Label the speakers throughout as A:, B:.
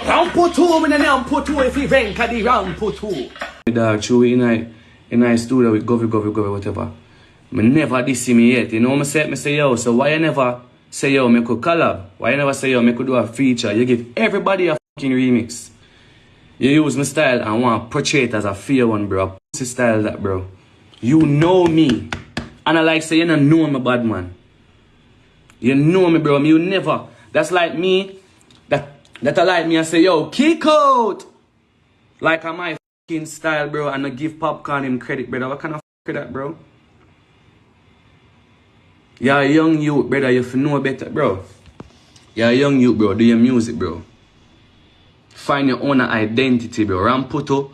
A: Round put two when I am put two if he rank at the round put two.
B: Dog, true in I studio with Govy, whatever. Me never diss me yet. You know me say yo, so why you never say yo, me could collab? Why you never say yo, me could do a feature? You give everybody a fucking remix. You use my style and want to portray it as a fair one, bro. A pussy style that, bro. You know me. And I like say you don't know me, bad man. You know me, bro. You never. That's like me. That I like me and say, yo, kick out. Like I'm my fucking style, bro. And I give Popcorn him credit, brother. What kind of fuck is that, bro? You're a young youth, brother. You have know better, bro. You're a young youth, bro. Do your music, bro. Find your own identity, bro. Ramputo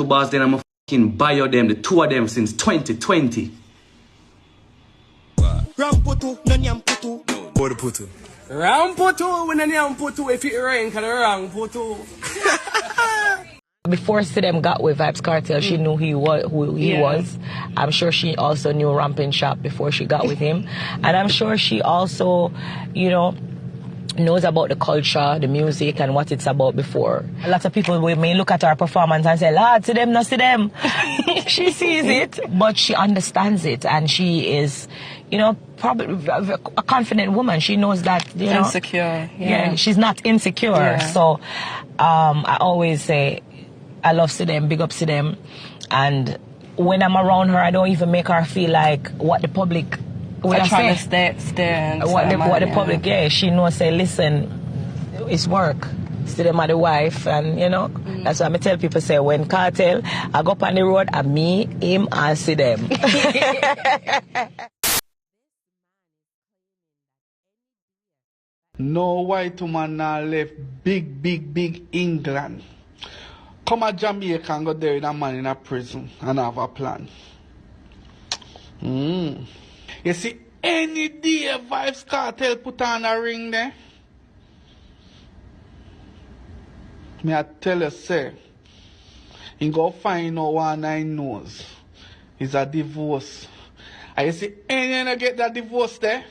B: boss, then I'm a fucking bio them, the two of them since 2020.
A: Ramputo, no nyamputo.
C: Boy, the puto.
A: Ramputo when I am puto if it rank at the round puto.
D: Before Sidem got with Vybz Kartel, she knew who he was. I'm sure she also knew Ramping Shop before she got with him. And I'm sure she also, you know, knows about the culture, the music, and what it's about before. A lot of people may look at her performance and say, Lord, Sidem, no Sidem. She sees it, but she understands it. And she is, you know, probably a confident woman. She knows that, you know.
E: Insecure.
D: Yeah, she's not insecure.
E: Yeah.
D: So I always say, I love Sidem, big up Sidem. And when I'm around her, I don't even make her feel like what the public would
E: trying
D: say.
E: to stare
D: What the public, yeah. She knows, say, listen, it's work. Sidem are the wife, and you know, that's why I tell people, say, when Kartel, I go up on the road, and me, him, and Sidem.
F: No white woman now left big England. Come a Jamaica and go there with a man in a prison and have a plan. You see, any day Vybz Kartel put on a ring there, me I tell you, say, he go find out one I knows. It's a divorce. And you see, any get that divorce there,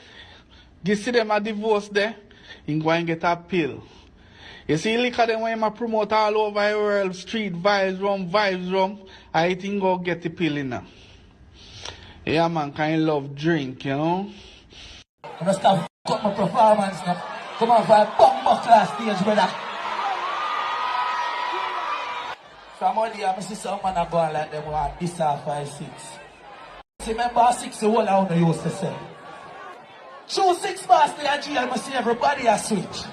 F: you see them a divorce there, he go and get a pill. You see, look at them when I promote all over the world, street vibes rum, I think go get the pill in now. Yeah, man, kind of love drink, you know.
G: I'm gonna start cut my performance now. Come on for a bumper class stage, brother. Somebody, I see some man are going like them want this or 5, 6. See, remember 6 the whole I used to say. Choose 6 bars to the G, I see everybody a switch.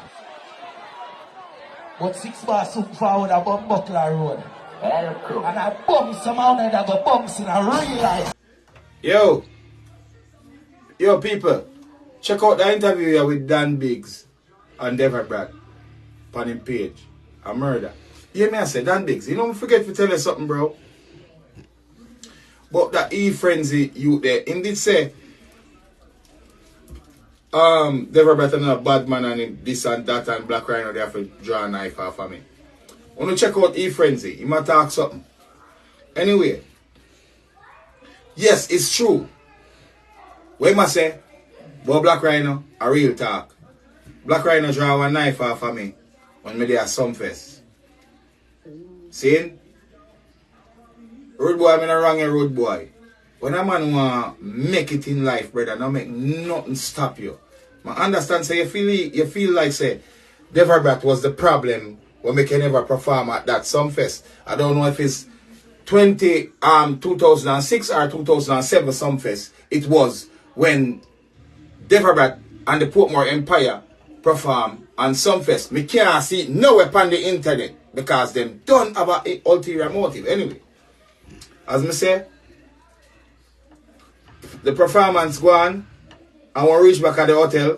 G: But 6 bars soon forward a Bumbuckler Road. And I bump some out and I go bumps in a real life.
C: Yo, people, check out the interview here with Dan Biggs and Dever Brad on him page. A murder. You may say, Dan Biggs, you don't forget to tell us something, bro. But that E-Frenzy you there, him did say, Dever Brad and a bad man and this and that and Black Rhino, they have to draw a knife off of me. I want to check out E-Frenzy. He might talk something. Anyway. Yes, it's true. What I say, but Black Rhino, a real talk. Black Rhino draw a knife off of me when me there at Sumfest. See? Road boy, I'm in a wrong road boy. When a man want make it in life, brother, not make nothing stop you. I understand, say you feel like say Deverbrat was the problem when we can never perform at that Sumfest. I don't know if it's 2006 or 2007 Sumfest. It was when Deverbrat and the Portmore Empire perform on Sumfest. Me can't see it nowhere on the internet because them don't have an ulterior motive. Anyway, as me say, the performance go on and we reach back at the hotel.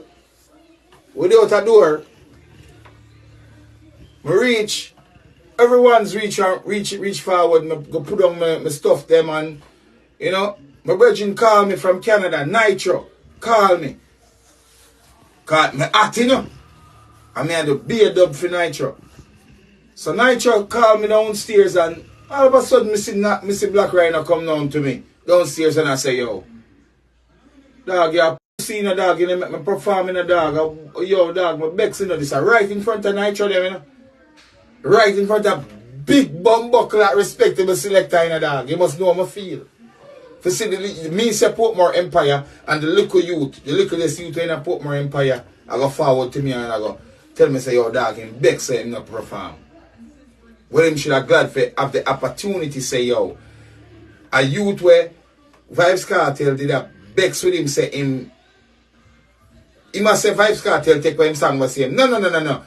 C: Without a door, we reach. Everyone's reach forward. Me go put on my stuff them and you know, my brethren call me from Canada, Nitro, call me. Call me at you know. I mean I had to be a dub for Nitro. So Nitro called me downstairs and all of a sudden me see Black Rhino come down to me downstairs and I say, yo, dog, you See a dog, you know, make me perform in a dog. Yo, dog, my Bex, you know, this right in front of Nitro, them, you know. Right in front of big bumbuckle at respectable selector in a dog. You must know how I feel. For see, me say Portmore Empire and the little youth, the littlest youth in a Portmore Empire, I go forward to me and I go tell me, say, yo, dog, him Bex say him not perform. Well, him should have glad for have the opportunity, say, yo, a youth where Vybz Kartel did a Bex with him, say him. He must say Vybz Kartel take what him song was saying. No.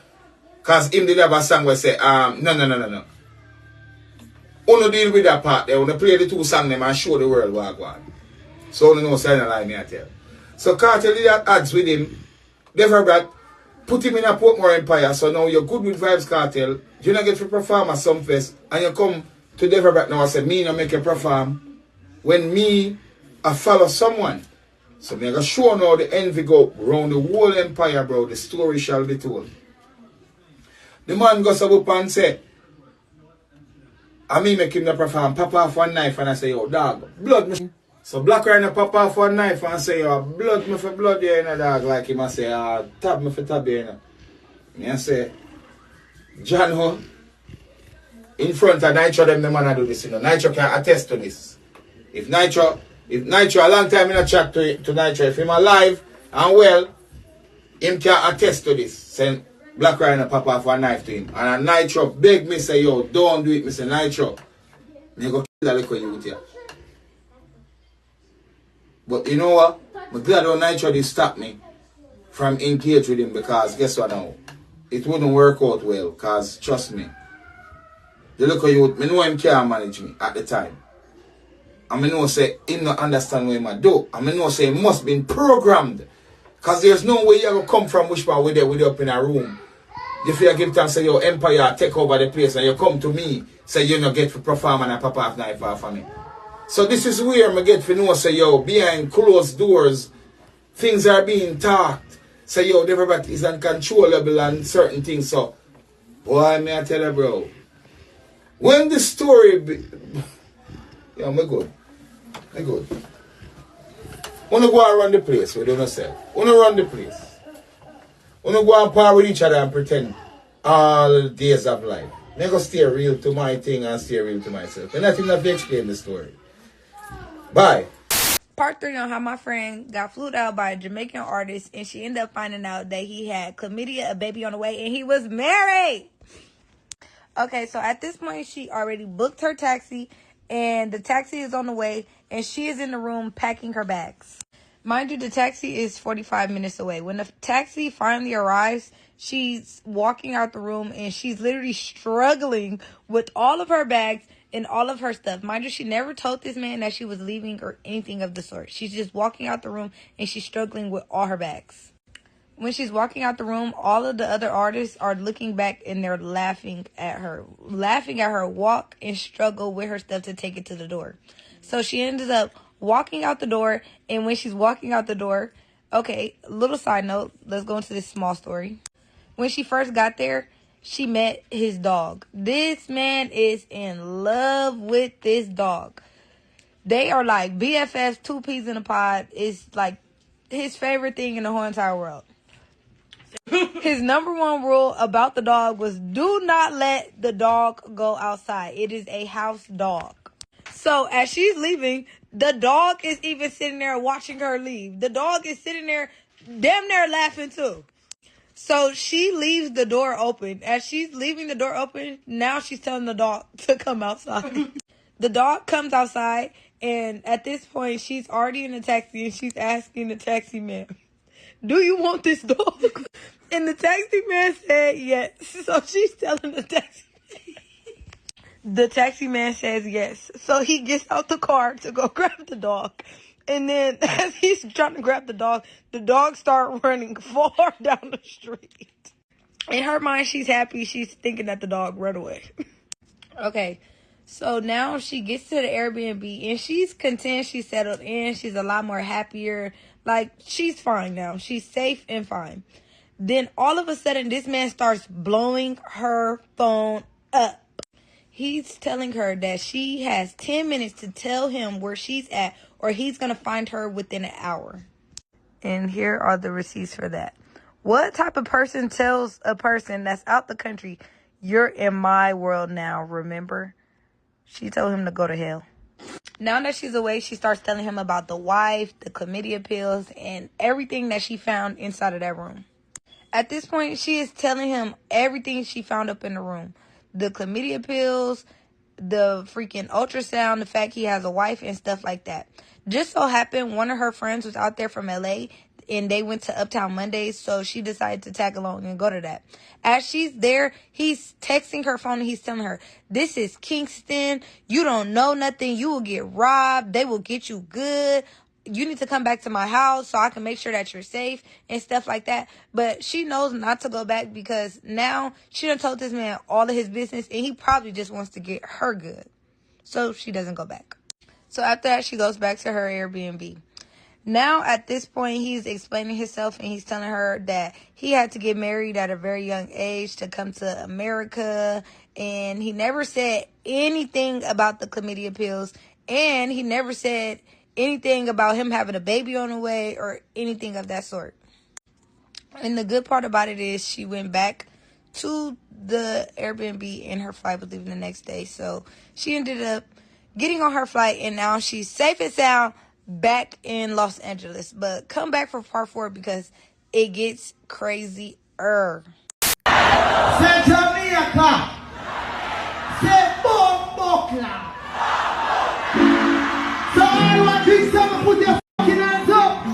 C: Because him did have a song where say, no. Uno deal with that part there. Uno play the two songs them and show the world what I want. So uno know say no lie me I tell. So Kartel did that ads with him. Never brought, put him in a Portmore Empire. So now you're good with Vybz Kartel. You not get to perform at some fest. And you come to Deverbrat now and say, me not make you perform. When me, I follow someone. So me gonna show now the envy go around the whole empire, bro. The story shall be told. The man goes up and say, I me make him the perform, pop off one knife and I say, yo, dog, blood me. So Black Rhino pop off one knife and say, yo, blood me for blood there, you know, dog. Like him and say, tab me for tab there, you know. Me I say, John Ho, in front of Nitro, them the man do this, you know. Nitro can attest to this. If Nitro, a long time in a chat to Nitro, if him alive and well, him can attest to this. Saying Black Rhino pop off one knife to him. And a Nitro beg me say, yo, don't do it, me say Nitro. Me go kill that little youth here. But you know what? I'm glad how Nitro did stop me from engage with him because guess what now? It wouldn't work out well because trust me. The little youth, me know him can't manage me at the time. And I know say him not understand what him do. And I know say he must be programmed. Because there's no way you come from Wishman with you up in a room. If you give time say your empire take over the place and you come to me, say you not get to perform and I pop off knife off of me. So this is where I get to know say yo, behind closed doors, things are being talked. Say yo, everybody is uncontrollable and certain things. So, boy, may I tell you, bro. When the story yo, me good. Me good. Wanna go and run the place with yourself. Wanna run the place. Wanna go and par with each other and pretend all the days of life. Me go stay real to my thing and stay real to myself. And that's enough to explain the story. Bye.
E: Part 3 on how my friend got flued out by a Jamaican artist and she ended up finding out that he had chlamydia, a baby on the way, and he was married. Okay, so at this point, she already booked her taxi and the taxi is on the way and she is in the room packing her bags. Mind you, the taxi is 45 minutes away. When the taxi finally arrives, she's walking out the room and she's literally struggling with all of her bags and all of her stuff. Mind you, she never told this man that she was leaving or anything of the sort. She's just walking out the room and she's struggling with all her bags. When she's walking out the room, all of the other artists are looking back and they're laughing at her walk and struggle with her stuff to take it to the door. So she ended up walking out the door, and when she's walking out the door, okay, little side note, let's go into this small story. When she first got there, she met his dog. This man is in love with this dog. They are like BFFs, 2 peas in a pod. It's like his favorite thing in the whole entire world. His number one rule about the dog was do not let the dog go outside. It is a house dog. So as she's leaving, the dog is even sitting there watching her leave. The dog is sitting there damn near laughing too. So she leaves the door open. As she's leaving the door open, now she's telling the dog to come outside. The dog comes outside, and at this point, she's already in the taxi, and she's asking the taxi man, do you want this dog? And the taxi man said yes. So she's telling the taxi man. The taxi man says yes. So he gets out the car to go grab the dog. And then as he's trying to grab the dog starts running far down the street. In her mind, she's happy. She's thinking that the dog ran away. Okay. So now she gets to the Airbnb and she's content. She's settled in. She's a lot more happier. Like, she's fine now. She's safe and fine. Then all of a sudden, this man starts blowing her phone up. He's telling her that she has 10 minutes to tell him where she's at or he's going to find her within an hour. And here are the receipts for that. What type of person tells a person that's out the country, you're in my world now, remember? She told him to go to hell. Now that she's away, she starts telling him about the wife, the chlamydia pills, and everything that she found inside of that room. At this point, she is telling him everything she found up in the room. The chlamydia pills, the freaking ultrasound, the fact he has a wife and stuff like that. Just so happened one of her friends was out there from LA and they went to Uptown Mondays, so she decided to tag along and go to that. As she's there, he's texting her phone and he's telling her, this is Kingston, you don't know nothing, you will get robbed, they will get you good, you need to come back to my house so I can make sure that you're safe and stuff like that. But she knows not to go back because now she done told this man all of his business and he probably just wants to get her good. So she doesn't go back. So after that, she goes back to her Airbnb. Now at this point, he's explaining himself and he's telling her that he had to get married at a very young age to come to America. And he never said anything about the chlamydia pills. And he never said anything about him having a baby on the way or anything of that sort. And the good part about it is she went back to the Airbnb and her flight was leaving the next day. So she ended up getting on her flight and now she's safe and sound back in Los Angeles. But come back for part 4 because it gets crazier.
H: Say Jamaica. Say Bombokla. So I want to someone put your fucking hands up.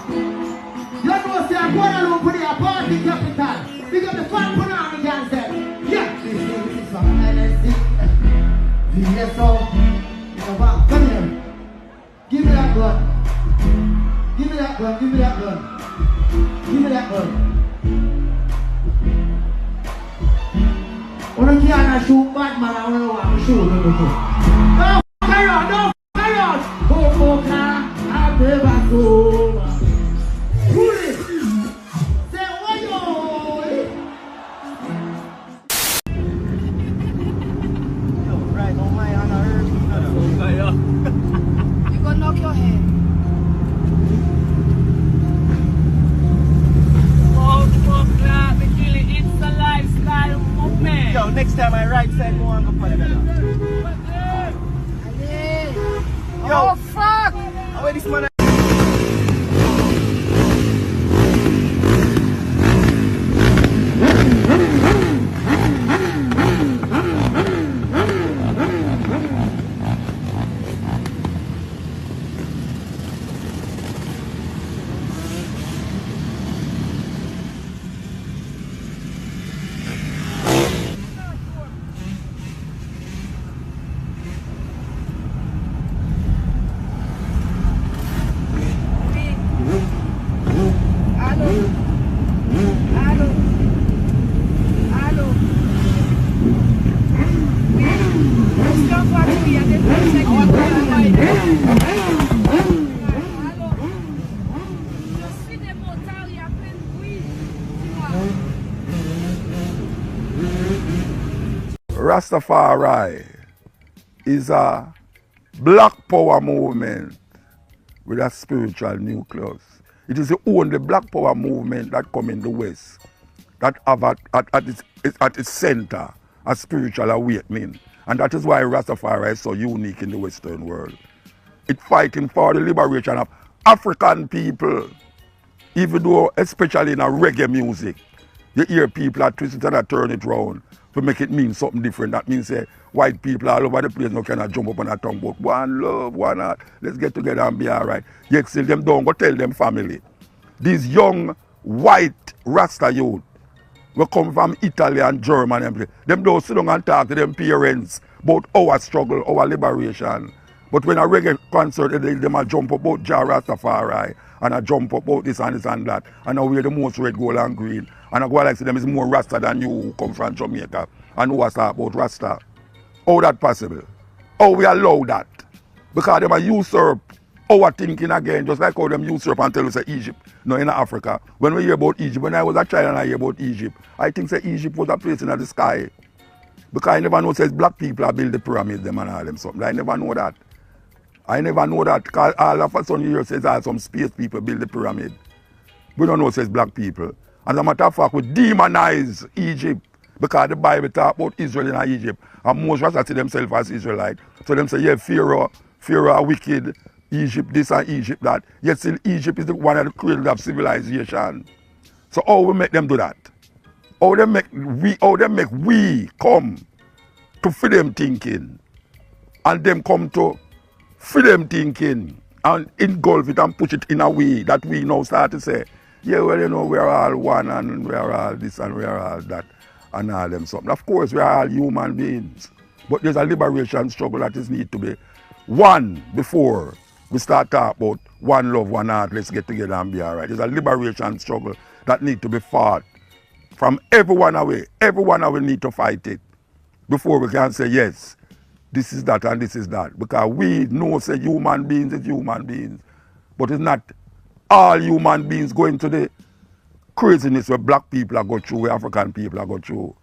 H: You know say I'm going alone for the party capital. Big up the fun for now again say. Yeah. This is some NSC. Yes, so come here. Give me that gun. Give me that gun. Give me that gun. Give me that gun. When you can't shoot Batman, I don't want to shoot him. No, carry on, no, carry on. Go, I never go. Say, what you? Right on my honor. You gonna knock your head.
A: It's a lifestyle movement. Yo, next time I right side more and go for the better. Yo, oh fuck! How this man?
I: Rastafari is a black power movement with a spiritual nucleus. It is the only black power movement that come in the West that have at its center a spiritual awakening. And that is why Rastafari is so unique in the Western world. It's fighting for the liberation of African people, even though, especially in a reggae music, you hear people are twist it and turn it round to make it mean something different. That means white people all over the place now cannot jump up on a tongue book. One love, one heart, let's get together and be all right. Yet still them don't go tell them family. These young white Rasta youth will come from Italy and Germany. Them don't sit down and talk to them parents about our struggle, our liberation. But when a reggae concert, them will jump about JAH Rastafari and I jump about this and that. And now we're the most red, gold and green. And I go like say them is more Rasta than you who come from Jamaica and who was talk about Rasta. How that possible? How we allow that? Because them are usurp our thinking again, just like how them usurp and tell us say Egypt, no in Africa. When we hear about Egypt, when I was a child and I hear about Egypt, I think say Egypt was a place in the sky. Because I never know says black people build the pyramids them and all them something. I never know that. I never know that because all of a sudden you hear says some space people build the pyramid. We don't know it says black people. As a matter of fact, we demonize Egypt because the Bible talk about Israel in Egypt. And most Rasta see themselves as Israelite. So them say, yeah, Pharaoh wicked, Egypt this and Egypt that. Yet still Egypt is one of the cradles of civilization. So how we make them do that? How they make we come to freedom thinking, and them come to freedom thinking and engulf it and push it in a way that we now start to say, yeah, well, you know, we're all one and we're all this and we're all that and all them something. Of course, we're all human beings, but there's a liberation struggle that is need to be won before we start talking about one love, one heart, let's get together and be all right. There's a liberation struggle that need to be fought from everyone away. Everyone away need to fight it before we can say, yes, this is that and this is that. Because we know say human beings is human beings. But it's not all human beings going to the craziness where black people are going through, where African people are going through.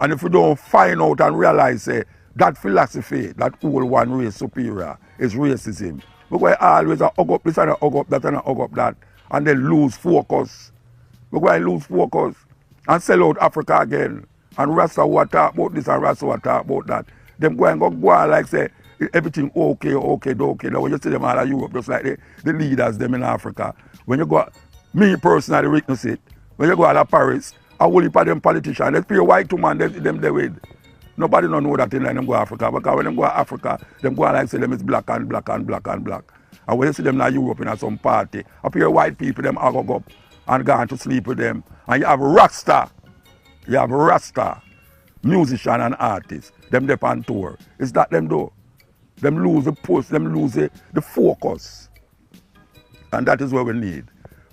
I: And if we don't find out and realize say, that philosophy, that whole one race superior is racism. Because always hug up this and hug up that and hug up that and then lose focus. We're going to lose focus and sell out Africa again. And Rasta will talk about this and Rasta will talk about that. Them go on like say everything okay. Now when you see them all in Europe, just like the leaders them in Africa. When you go, me personally witness it, when you go to Paris, I will heap of them politicians, they pay white woman, them they with. Nobody don't know that in them go to Africa. Because when them go to Africa, them go like say them is black and black and black and black. And when you see them in Europe in some party, up here white people them all go up and gone to sleep with them. And you have Rasta, musician and artists, them dep on tour. It's that them do. Them lose the post, them lose the focus. And that is what we need.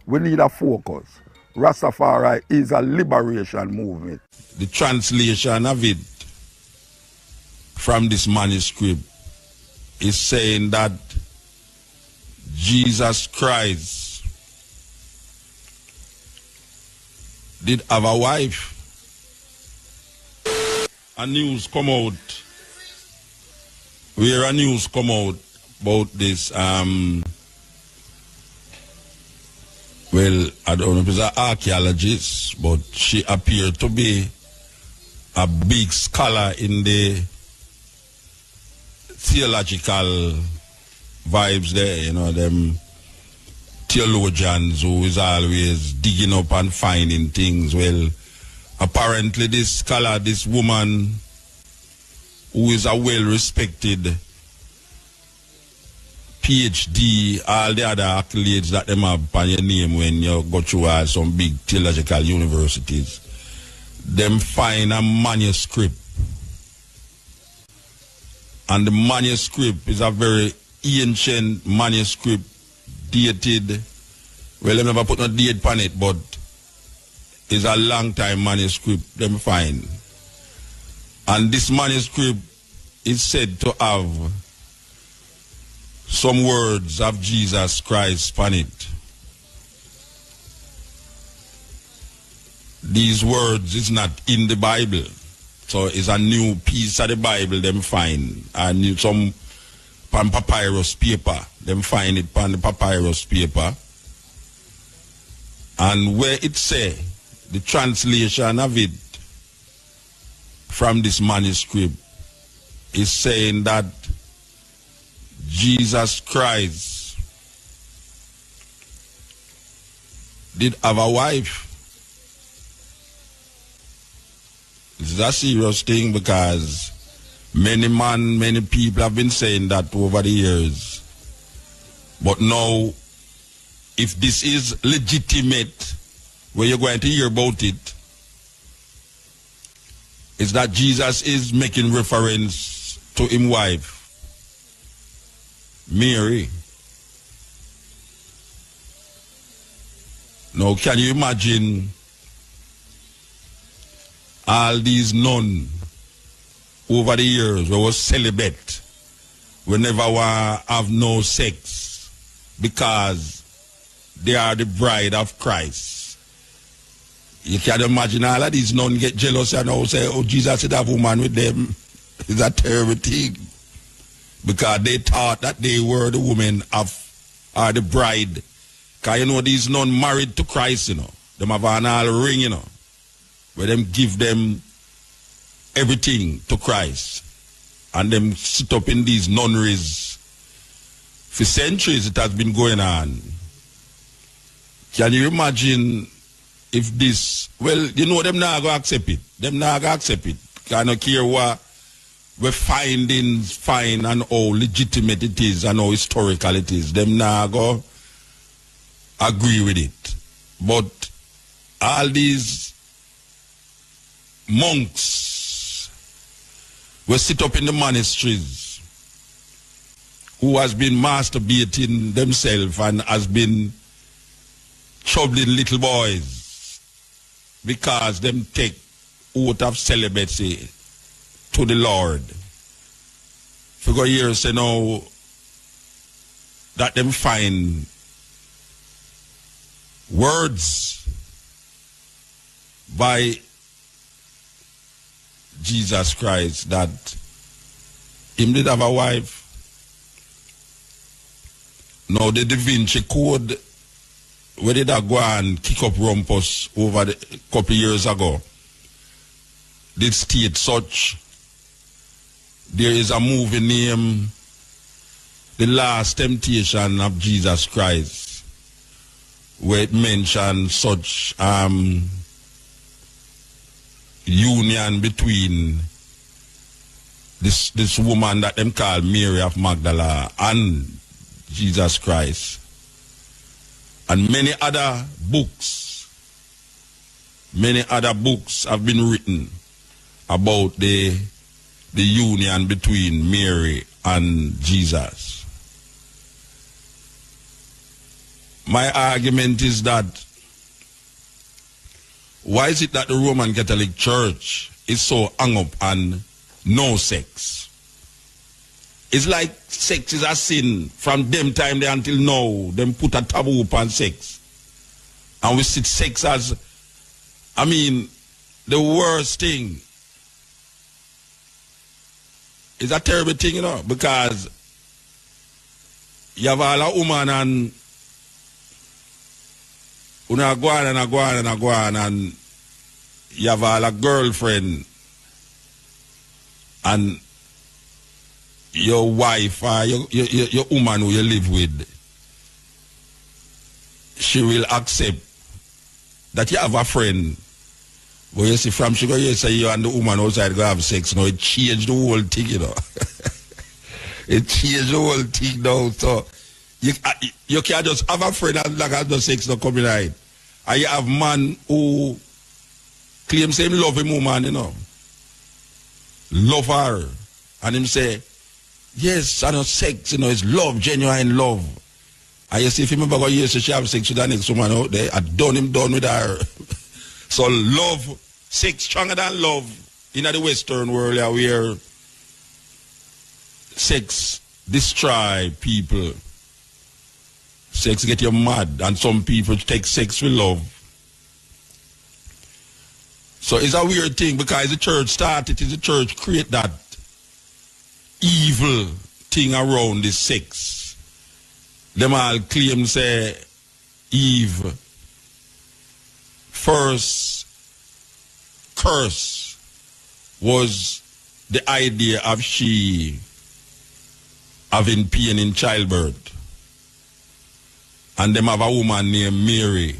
I: We need a focus. Rastafari is a liberation movement.
J: The translation of it from this manuscript is saying that Jesus Christ did have a wife. A news come out where a news come out about this well, I don't know if it's an archaeologist, but she appeared to be a big scholar in the theological vibes there, you know, them theologians who is always digging up and finding things. Well, apparently this scholar, this woman who is a well-respected PhD, all the other accolades that them have on your name when you go through some big theological universities, them find a manuscript. And the manuscript is a very ancient manuscript, dated, well, they never put no date on it, but it's a long time manuscript them find. And this manuscript is said to have some words of Jesus Christ on it. These words is not in the Bible. So it's a new piece of the Bible them find. And some on papyrus paper. Them find it on the papyrus paper. And where it say, the translation of it from this manuscript is saying that Jesus Christ did have a wife. This is a serious thing because many people have been saying that over the years. But now, if this is legitimate, where you're going to hear about it, is that Jesus is making reference to his wife, Mary. Now, can you imagine all these nuns over the years who was celibate, we never want to have no sex because they are the bride of Christ. You can imagine all of these nuns get jealous and now say, oh, Jesus should have a woman with them. It's a terrible thing. Because they thought that they were the woman of, or the bride Because you know these nun married to Christ, you know. Them have an all ring, you know. Where them give them everything to Christ. And them sit up in these nunneries. For centuries it has been going on. Can you imagine if this, well, you know them not going to accept it. Them not going to accept it. I don't care what we're finding fine and how legitimate it is and how historical it is. Them not going to agree with it. But all these monks will sit up in the monasteries who has been masturbating themselves and has been troubling little boys because them take oath of celibacy to the Lord. For years, you know, that them find words by Jesus Christ that him did have a wife. Now the Da Vinci Code, where did I go and kick up rumpus over a couple years ago, did state such. There is a movie named The Last Temptation of Jesus Christ, where it mentions such union between this woman that them call Mary of Magdala and Jesus Christ. And many other books have been written about the union between Mary and Jesus. My argument is that why is it that the Roman Catholic Church is so hung up on no sex? It's like sex is a sin from them time there until now. Them put a taboo upon sex. And we see sex as, I mean, the worst thing. It's a terrible thing, you know, because you have all a woman and una go on and you have all a girlfriend and your wife or your woman who you live with, she will accept that you have a friend. But you see, from she go, you say you and the woman outside go have sex. Now it changed the whole thing, you know. It changed the whole thing now. So you can't just have a friend and like have no sex not coming out. And you have man who claims him love him woman, you know. Love her. And him say, yes, I know sex, you know, it's love, genuine love. And you see, if you remember what you used to have sex with the next woman out there, I done him done with her. So love, sex stronger than love in the Western world where sex destroy people. Sex get you mad and some people take sex with love. So it's a weird thing because the church started, the church create that evil thing around the sex. Them all claim say Eve first curse was the idea of she having pain in childbirth. And them have a woman named Mary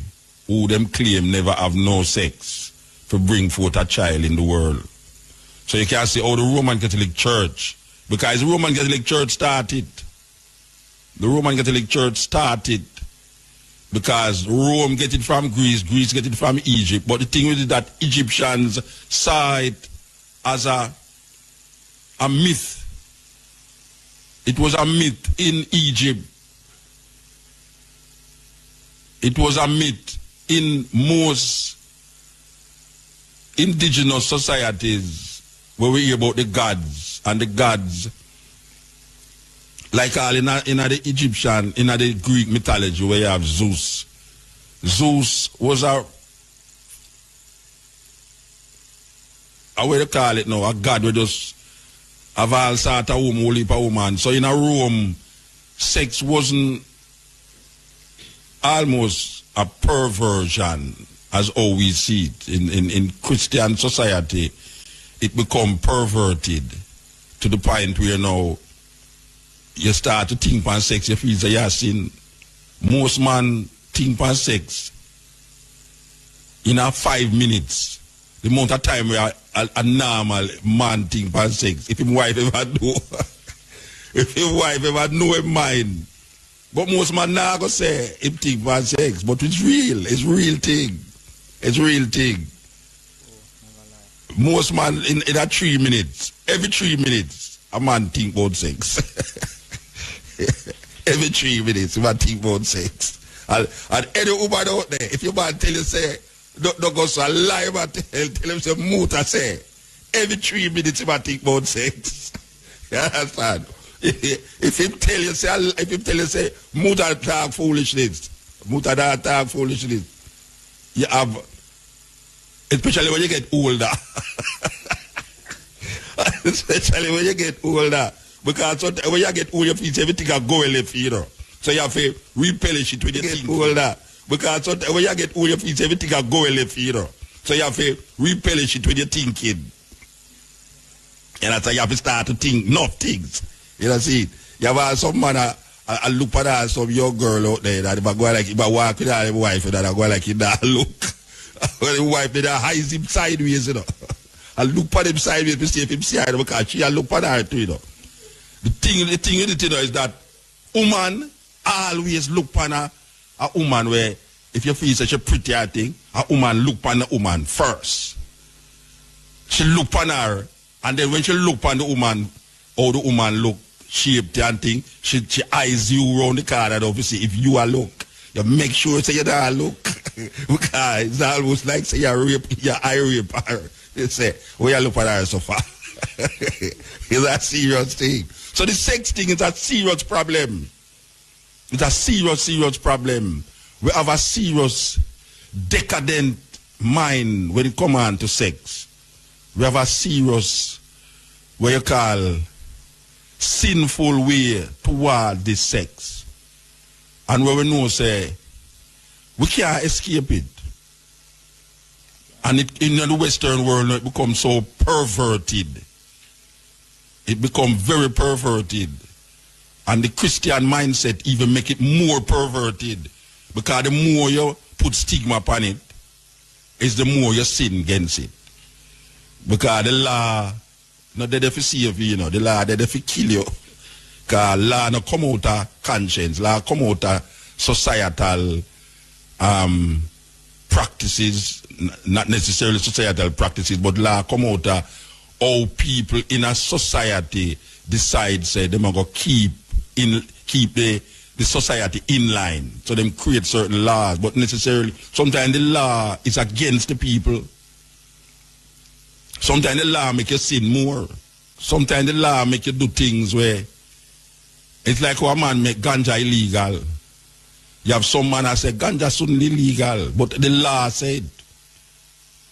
J: who them claim never have no sex to bring forth a child in the world. So you can see how the Roman Catholic Church, because the Roman Catholic Church started. The Roman Catholic Church started because Rome get it from Greece, Greece get it from Egypt. But the thing with it that Egyptians saw it as a myth. It was a myth in Egypt. It was a myth in most indigenous societies where we hear about the gods, and the gods, like all in the Egyptian, in the Greek mythology where you have Zeus. Zeus was a way to call it now, a god who just have all sort of woman, woman. So in a Rome, sex wasn't almost a perversion as how we see it in Christian society. It become perverted to the point where now you start to think about sex, you feel that you are sin. Most man think about sex in a 5 minutes. The amount of time where a normal man think about sex. If his wife ever do, if his wife ever know his mind. But most man now go say him think about sex. But it's real. It's real thing. It's real thing. Most man in that 3 minutes, every 3 minutes, a man think about sex. Every 3 minutes, a man think about sex. And any woman out there, if your man tell you say, don't go so lie about tell him say MUTA say, every 3 minutes a man think about sex. You understand? If him tell you say MUTA talk foolishness, MUTA talk foolishness, you have, especially when you get older. Especially when you get older. Because when you get older, you feel everything can go left, you know. So you have to repellish it when you get older. Because when you get older, you feel everything can go left, you know. So you have to repellish it when you're thinking. And that's how you have to start to think enough things. You know, see, you have some man, I look at some young girl out there that if I go like, if I walk with her wife, that I go like, that look. When the wife did eyes him sideways, you know. I look at him sideways to see if him see her because she look at her too, you know. The thing you know, is that woman always look on a woman where if you feel such a pretty thing, a woman look on the woman first. She look on her, and then when she look on the woman, how the woman look, shaped and thing, she eyes you around the corner, obviously, if you are look. You make sure say you don't look. Because it's almost like say you eye rape her. You say, where you look at her so far? It's a serious thing. So the sex thing is a serious problem. It's a serious problem. We have a serious decadent mind when it comes on to sex. We have a serious, what you call, sinful way toward this sex. And where we know, say, we can't escape it. And in the Western world, it becomes so perverted. It becomes very perverted. And the Christian mindset even make it more perverted. Because the more you put stigma upon it, is the more you sin against it. Because the law, not that if you save you, the law that if you kill you. Because law not come out of conscience, law come out of societal practices, not necessarily societal practices, but law come out of how people in a society decide, say, they're going to keep the society in line. So them create certain laws, but necessarily, sometimes the law is against the people. Sometimes the law make you sin more. Sometimes the law make you do things where it's like how a man make ganja illegal. You have some man that say ganja shouldn't be legal, but the law said.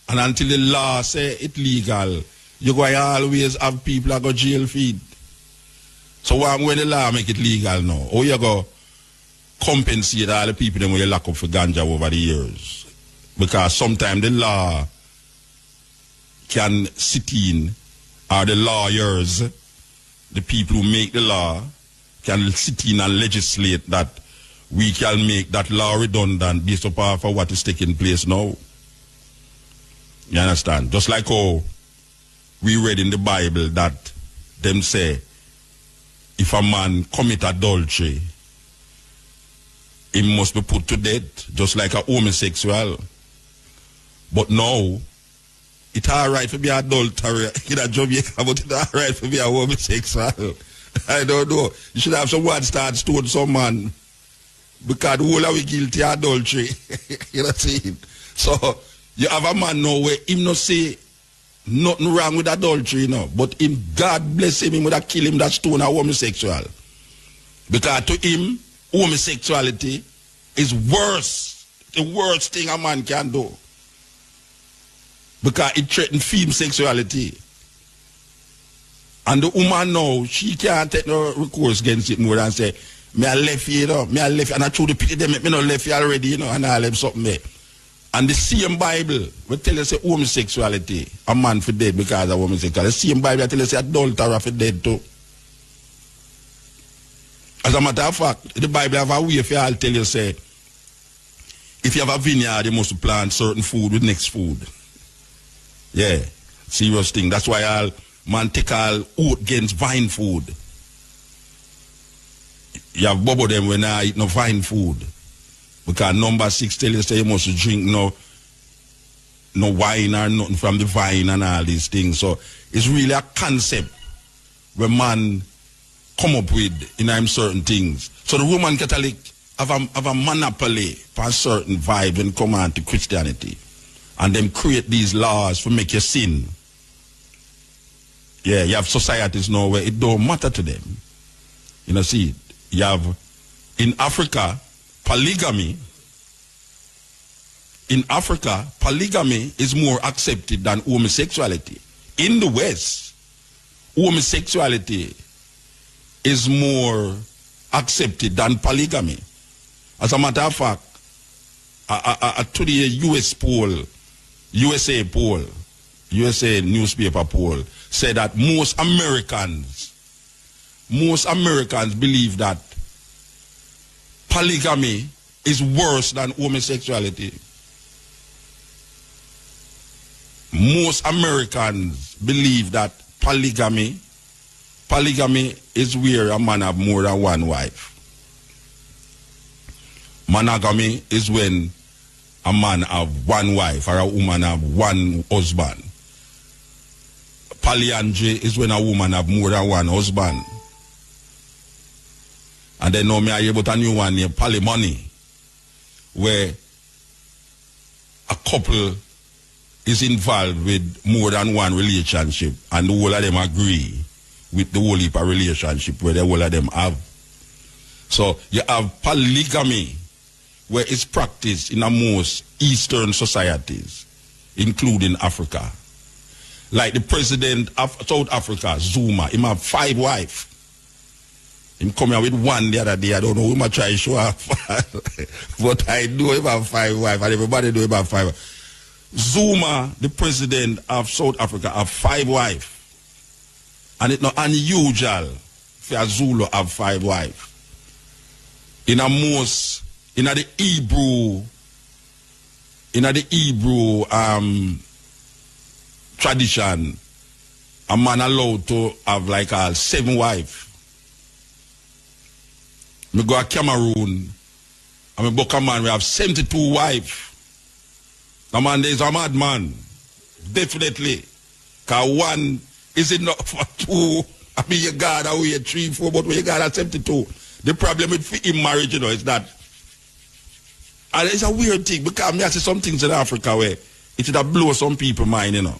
J: And until the law say it's legal, you're going to always have people that go jail feed. So when the law make it legal now, how you go compensate all the people that you lock up for ganja over the years? Because sometimes the law can sit in, or the lawyers, the people who make the law, can sit in and legislate that we can make that law redundant based upon for what is taking place now. You understand? Just like how we read in the Bible that them say, if a man commit adultery, he must be put to death, just like a homosexual. But now, it's all right for be an adultery in a Jamaica, but it's all right for be a homosexual. I don't know. You should have someone start stone some man because the whole of we guilty of adultery. You know what I'm saying? So you have a man now where him not say nothing wrong with adultery, but him, God bless him, he would have kill him that stone a homosexual. Because to him, homosexuality is worse, the worst thing a man can do. Because it threatens female sexuality. And the woman now, she can't take no recourse against it more than say, Me I left you, you know. Me I left you, and I threw the pity them, me not left you already, you know, and I left something there. And the same Bible will tell us homosexuality, a man for dead because of homosexuality. The same Bible will tell us adultery for dead too. As a matter of fact, the Bible have a way if I'll tell you, say, if you have a vineyard, you must plant certain food with next food. Yeah, serious thing. That's why all man take all oat against vine food. You have bubble them when I eat no vine food. Because number 6 tell you say you must drink no wine or nothing from the vine and all these things. So it's really a concept where man come up with in certain things. So the Roman Catholic have a monopoly for certain vibe and come on to Christianity. And them create these laws for make you sin. Yeah, you have societies now where it don't matter to them. You know, see, you have in Africa, polygamy. In Africa, polygamy is more accepted than homosexuality. In the West, homosexuality is more accepted than polygamy. As a matter of fact, to the USA newspaper poll, said that most Americans believe that polygamy is worse than homosexuality. Most Americans believe that polygamy is where a man have more than one wife. Monogamy is when a man have one wife or a woman have one husband. Polyandry is when a woman have more than one husband. And then now me I hear about a new one named polymony, where a couple is involved with more than one relationship and the whole of them agree with the whole heap of relationship where the whole of them have. So you have polygamy, where it's practiced in the most Eastern societies, including Africa. Like the president of South Africa, Zuma, he have 5 wives. He come here with one the other day. I don't know who might try to show off. But I know he have 5 wives, and everybody know he have 5 wives. Zuma, the president of South Africa, have 5 wives. And it's not unusual for a Zulu have 5 wives. In the Hebrew tradition, a man allowed to have like 7 wives. Me go to Cameroon, and me book a man, we have 72 wives. The man is a madman. Definitely. Because 1 is enough for 2. I mean, you got away 3, 4, but when you got at 72. The problem with in marriage, you know, is that, and it's a weird thing, because I see some things in Africa where it would blow some people's mind, you know.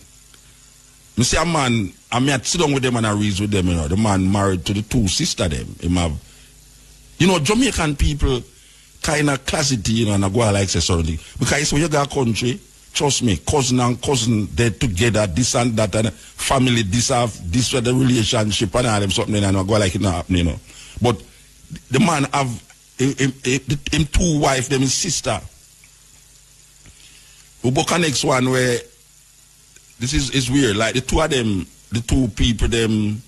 J: I see a man, I sit down with them and I reason with them, you know. The man married to the 2 sisters, them. Him have, you know, Jamaican people kind of classity, you know, and I go like say something. Because when you go a country, trust me, cousin and cousin, they're together, this and that, and family, this with the relationship, and all them something, and I go like it not happening, you know. But the man have him 2 wives, them his sister. We book a next one where this is weird. Like the 2 of them, the two people them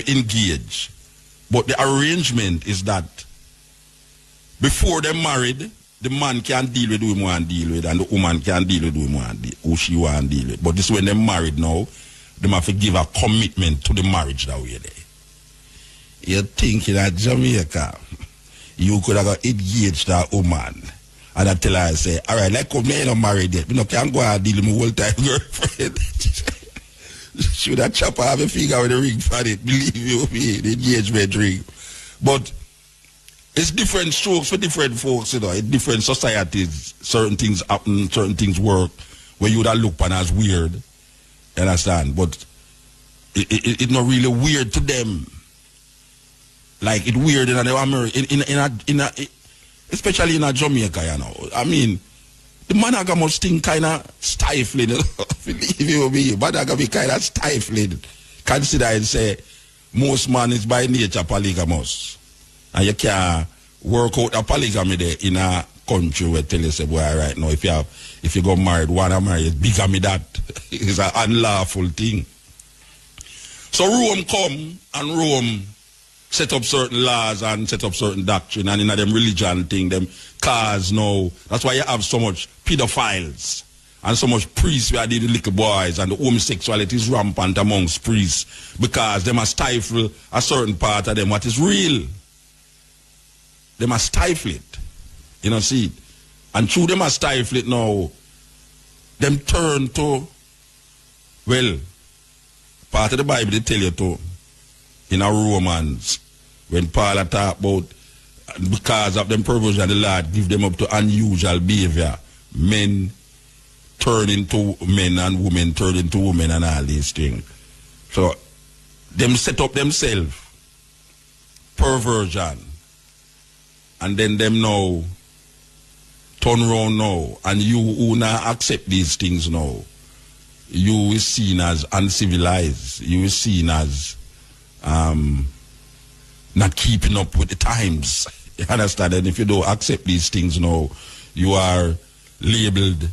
J: engage. But the arrangement is that before they're married, the man can deal with who he want to deal with, and the woman can deal with who she want to deal with. But this when they're married now, they have to give a commitment to the marriage that way there. You're thinking at Jamaica, you could have engaged that woman. And I tell her, I say, all right, like come here, not married yet. You know, can't go and deal with my whole-time girlfriend. Should have chop have a finger with a ring for it, believe you me, the engagement ring. But it's different strokes for different folks, you know, in different societies. Certain things happen, certain things work, where you would have looked upon as weird. You understand? But it's not really weird to them. Like it's weird in America, especially in Jamaica, you know. I mean, the monogamous thing kind of stifling, believe you me, monogamy kind of stifling. Consider and say, most man is by nature polygamous. And you can't work out a polygamy there in a country where tell you say, boy, right now, if you go married, one I marry, bigamy that is an unlawful thing. So Rome come and Rome set up certain laws and set up certain doctrine, and in them religion thing, them cause now. That's why you have so much pedophiles and so much priests where they the little boys, and the homosexuality is rampant amongst priests because they must stifle a certain part of them what is real. They must stifle it. You know, see it. And through them must stifle it now, them turn to, well, part of the Bible they tell you to, in our Romans, when Paul talk about, because of them perversion, the Lord give them up to unusual behavior. Men turn into men and women turn into women and all these things. So, them set up themselves, perversion, and then them now turn around now, and you who now accept these things now, you is seen as uncivilized, you is seen as not keeping up with the times. You understand? And if you don't accept these things now, you are labeled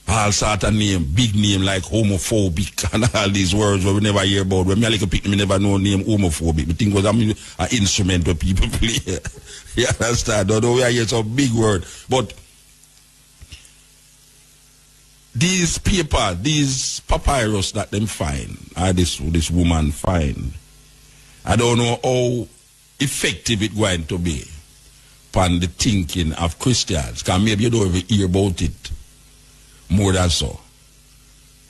J: all sort of name, big name like homophobic and all these words where we never hear about. When me a little pick, me never know name homophobic. Me think was an instrument where people play. You understand? Although we hear some big word. But these paper, these papyrus that them find, or this woman find, I don't know how effective it's going to be upon the thinking of Christians. Because maybe you don't even hear about it more than so.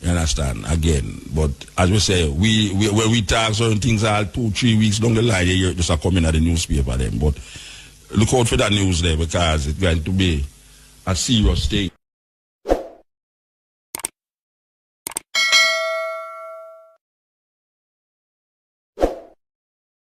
J: You understand? Again. But as we say, when we talk certain things all 2-3 weeks down the line, you hear it just coming at the newspaper then. But look out for that news there because it's going to be a serious thing.